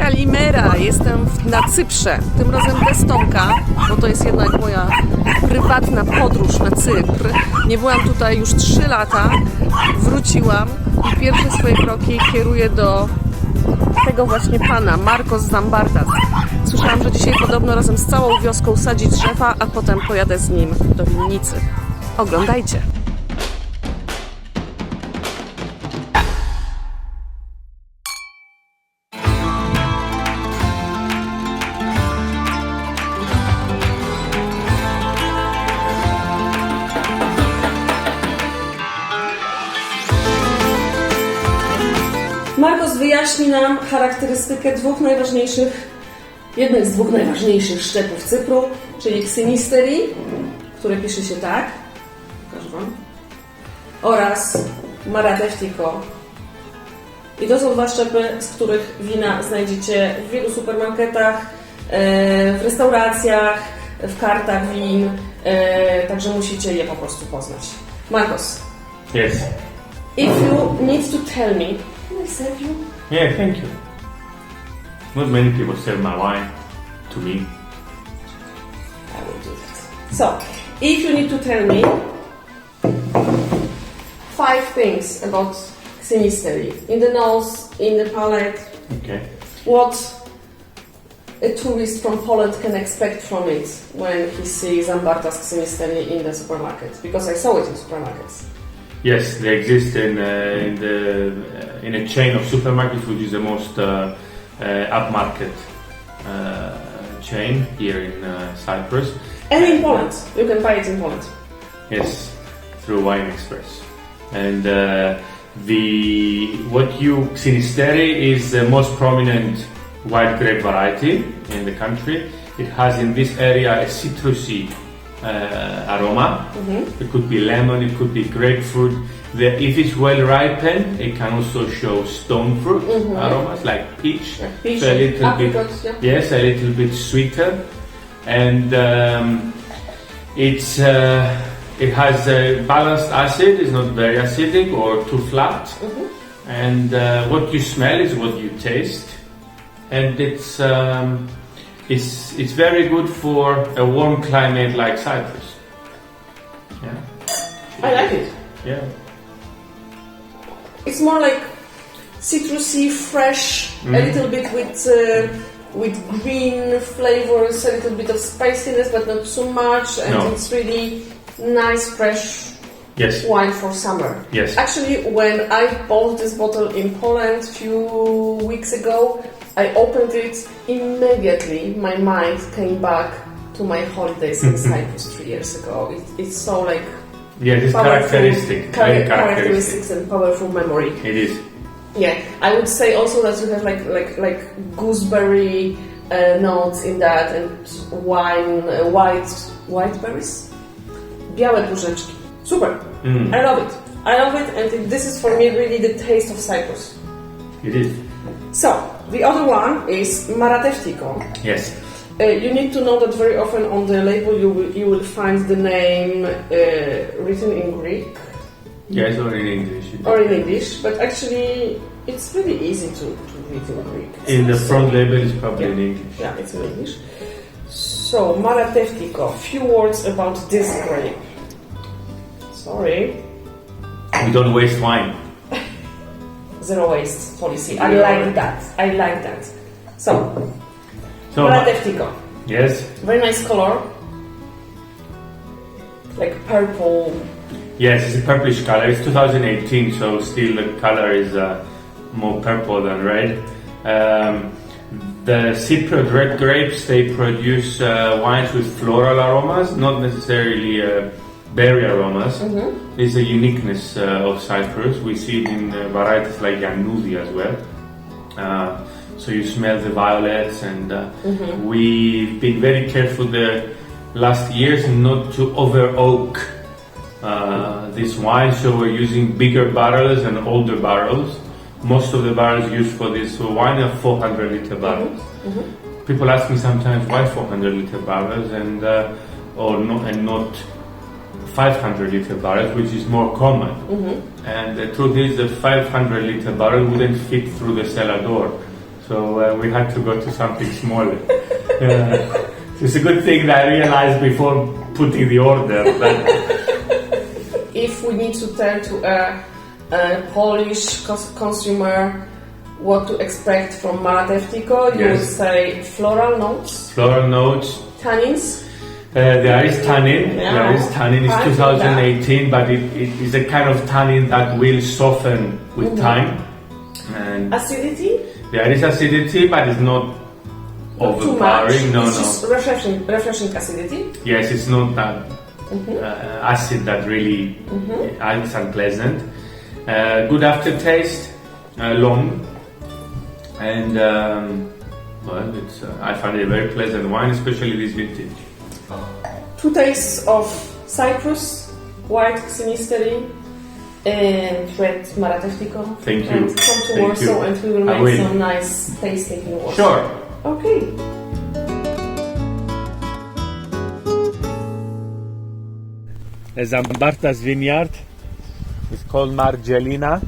Kalimera! Jestem na Cyprze, tym razem bez Tomka, bo to jest jednak moja prywatna podróż na Cypr. Nie byłam tutaj już 3 lata, wróciłam i pierwsze swoje kroki kieruję do tego właśnie pana, Marcos Zambartas. Słyszałam, że dzisiaj podobno razem z całą wioską sadzi drzewa, a potem pojadę z nim do winnicy. Oglądajcie! Marcos wyjaśni nam charakterystykę jednych z dwóch najważniejszych szczepów Cypru, czyli ksenisterii, które pisze się tak, pokażę wam, oraz marateftiko. I to są 2 szczepy, z których wina znajdziecie w wielu supermarketach, w restauracjach, w kartach win, także musicie je po prostu poznać. Marcos. Yes. If you need to tell me, can I serve you? Yeah, thank you. Not many people serve my wine to me. I will do that. So, if you need to tell me 5 things about ksenisterii, in the nose, in the palate, Okay. what a tourist from Poland can expect from it when he sees Zambartas ksenisterii in the supermarket, because I saw it in supermarkets. Yes, they exist in a chain of supermarkets, which is the most upmarket chain here in Cyprus. And in Poland, you can buy it in Poland. Yes, through Wine Express. And Ksenisterii is the most prominent white grape variety in the country. It has in this area a citrusy aroma. Mm-hmm. It could be lemon, it could be grapefruit. If it's well ripened, it can also show stone fruit aromas like peach. Like peach, so a little apricot, bit, yeah. Yes, a little bit sweeter, and it has a balanced acid. It's not very acidic or too flat. Mm-hmm. And what you smell is what you taste, and it's very good for a warm climate like Cyprus. Yeah. I like it. Yeah. It's more like citrusy, fresh, a little bit with green flavors, a little bit of spiciness, but not too much, and it's really nice, fresh wine for summer. Yes. Actually, when I bought this bottle in Poland a few weeks ago, I opened it immediately. My mind came back to my holidays in Cyprus 3 years ago. It's so like it's characteristics and powerful memory. It is. Yeah, I would say also that you have like gooseberry notes in that, and white berries, białe burzeczki. Super. I love it. And this is for me really the taste of Cyprus. It is. So the other one is marateftiko. Yes. You need to know that very often on the label you will find the name written in Greek. Yes, or in English. Or in English, but actually it's really easy to read in Greek. In the front label is probably in English. Yeah, it's in English. So, marateftiko, few words about this grape. Sorry. We don't waste wine. Zero waste policy. I like that. So marateftiko. Yes. Very nice color. Like purple. Yes, it's a purplish color. It's 2018, so still the color is more purple than red. The Cypriot red grapes, they produce wines with floral aromas, not necessarily berry aromas. Mm-hmm. It's a uniqueness of Cyprus. We see it in varieties like Yanouzi as well. So you smell the violets, and we've been very careful the last years not to over oak this wine, so we're using bigger barrels and older barrels. Most of the barrels used for this wine are 400-liter barrels. Mm-hmm. People ask me sometimes why 400-liter barrels and not 500-liter barrels, which is more common. Mm-hmm. And the truth is, the 500-liter barrel wouldn't fit through the cellar door. so we had to go to something smaller. It's a good thing that I realized before putting the order. But if we need to tell to a Polish consumer what to expect from Maratewtiko, you would say floral notes. Floral notes. Tannins. There is tannin. Yeah. There is tannin. It's 2018, but it is a kind of tannin that will soften with time. And acidity. There is acidity, but it's not overpowering. No, it's just refreshing acidity. Yes, it's not that acid that really is unpleasant. Good aftertaste, long, and well, it's I find it a very pleasant wine, especially this vintage. 2 tastes of Cyprus, white Xenisteri, and red Maratewtiko. Thank you. And come to Warsaw, and we will make some nice tasting in Warsaw. Sure. Okay. Zambarta's vineyard is called Margellina,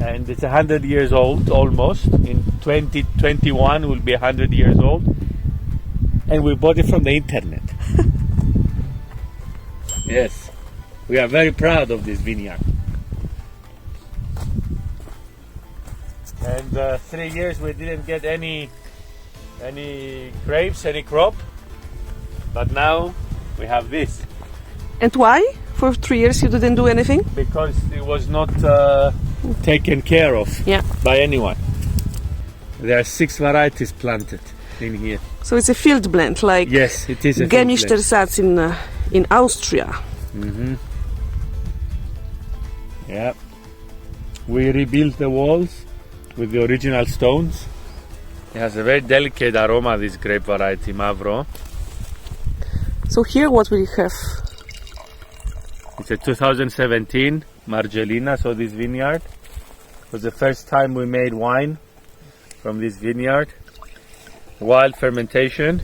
and it's 100 years old almost. In 2021 will be 100 years old, and we bought it from the internet. Yes, we are very proud of this vineyard. And 3 years we didn't get any grapes, any crop, but now we have this. And why? For 3 years you didn't do anything? Because it was not taken care of by anyone. There are 6 varieties planted in here. So it's a field blend, like yes, it is a Gemischtersatz in Austria. Yeah. We rebuilt the walls with the original stones. It has a very delicate aroma, this grape variety, Mavro. So here what we have? It's a 2017 Margellina, so this vineyard was the first time we made wine from this vineyard. Wild fermentation,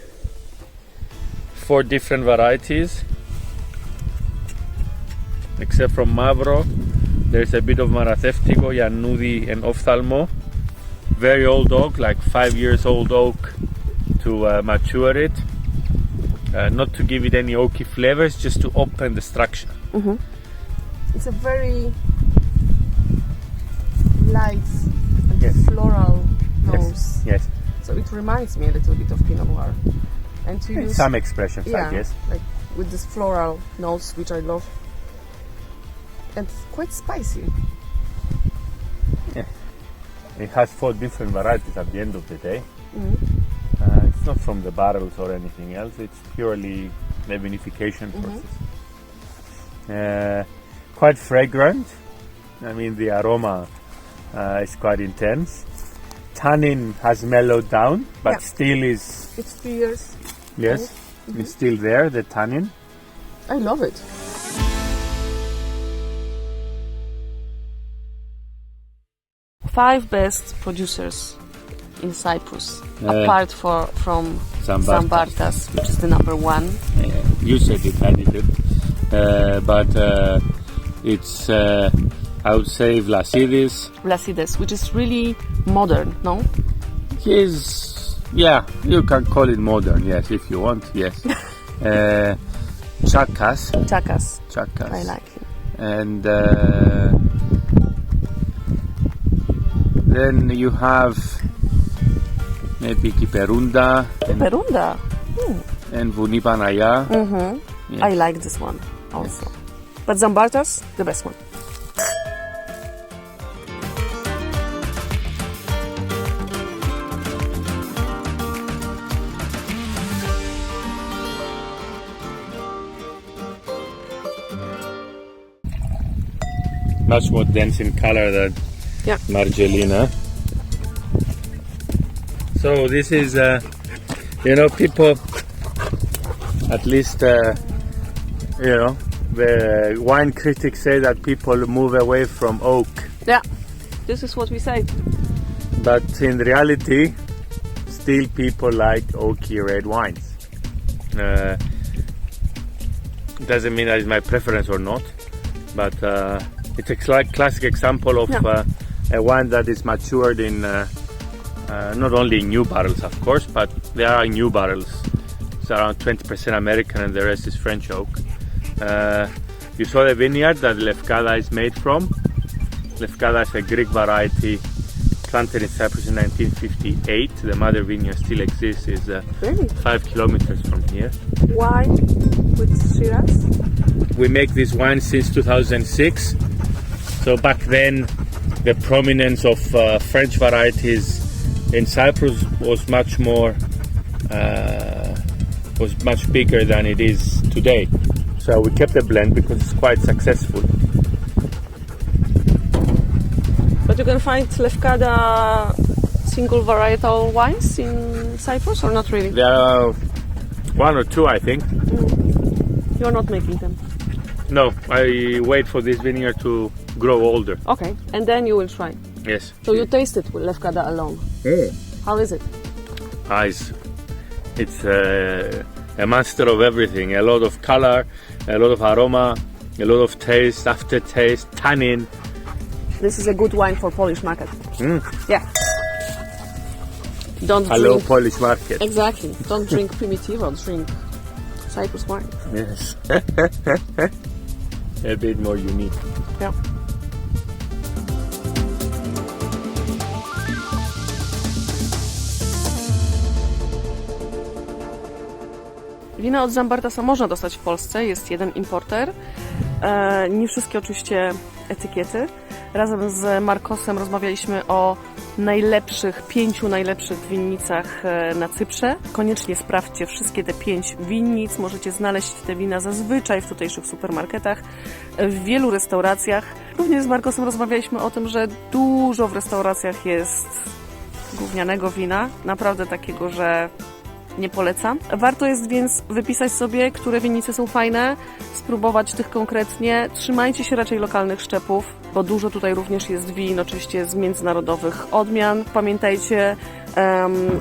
4 different varieties. Except from Mavro, there's a bit of Maratewtiko, Yannudi and Ophthalmo. Very old oak, like 5 years old oak to mature it. Not to give it any oaky flavors, just to open the structure. It's a very light and floral nose. Yes. So it reminds me a little bit of Pinot Noir. And to use Some expressions, I guess. like with this floral notes, which I love. And quite spicy. Yeah. It has 4 different varieties at the end of the day. It's not from the barrels or anything else. It's purely the vinification process. Quite fragrant. I mean, the aroma is quite intense. Tannin has mellowed down, but still is... It's 3 years. Yes, it's still there, the tannin. I love it. Five best producers in Cyprus, apart from Zambartas, which is the number 1. You said it, I didn't. But it's, I would say, Vlasidis, which is really modern, no? You can call it modern, yes, if you want, yes. Chakas. I like him. And then you have maybe Kiperunda. And Vunipanaya. Yes. I like this one also. Yes. But Zambartas, the best one. Much more dense in color than Margellina. So this is, people, at least, the wine critics say that people move away from oak. Yeah, this is what we say. But in reality, still people like oaky red wines. Doesn't mean that is my preference or not, but it's a classic example of a wine that is matured in not only new barrels, of course, but there are new barrels. It's around 20% American and the rest is French oak. You saw the vineyard that Lefkada is made from. Lefkada is a Greek variety planted in Cyprus in 1958. The mother vineyard still exists. It's Really? 5 kilometers from here. Why with Shiraz? We make this wine since 2006. So back then, the prominence of French varieties in Cyprus was much more, was much bigger than it is today. So we kept the blend because it's quite successful. But you can find Lefkada single varietal wines in Cyprus or not really? There are one or two, I think. You're not making them. No, I wait for this vineyard to grow older. Okay, and then you will try. Yes. So you taste it with Lefkada alone. How is it? It's a master of everything. A lot of color, a lot of aroma, a lot of taste, aftertaste, tannin. This is a good wine for Polish market. Yeah. Don't Hello, drink. Polish market. Exactly. Don't drink Primitivo, drink Cyprus wine. Yes. A bit more unique. Yeah. Wina od Zambartasa można dostać w Polsce, jest jeden importer. Nie wszystkie oczywiście etykiety. Razem z Markosem rozmawialiśmy o najlepszych, 5 najlepszych winnicach na Cyprze. Koniecznie sprawdźcie wszystkie te 5 winnic. Możecie znaleźć te wina zazwyczaj w tutejszych supermarketach, w wielu restauracjach. Również z Markosem rozmawialiśmy o tym, że dużo w restauracjach jest gównianego wina. Naprawdę takiego, że nie polecam. Warto jest więc wypisać sobie, które winnice są fajne, spróbować tych konkretnie. Trzymajcie się raczej lokalnych szczepów, bo dużo tutaj również jest win, oczywiście z międzynarodowych odmian. Pamiętajcie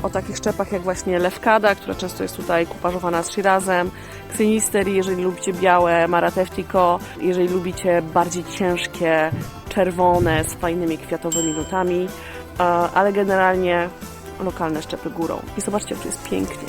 o takich szczepach jak właśnie Lefkada, która często jest tutaj kuparzowana z Shirazem, Xenisteri, jeżeli lubicie białe, Marateftico, jeżeli lubicie bardziej ciężkie, czerwone, z fajnymi kwiatowymi nutami, ale generalnie lokalne szczepy górą. I zobaczcie, jak tu jest pięknie.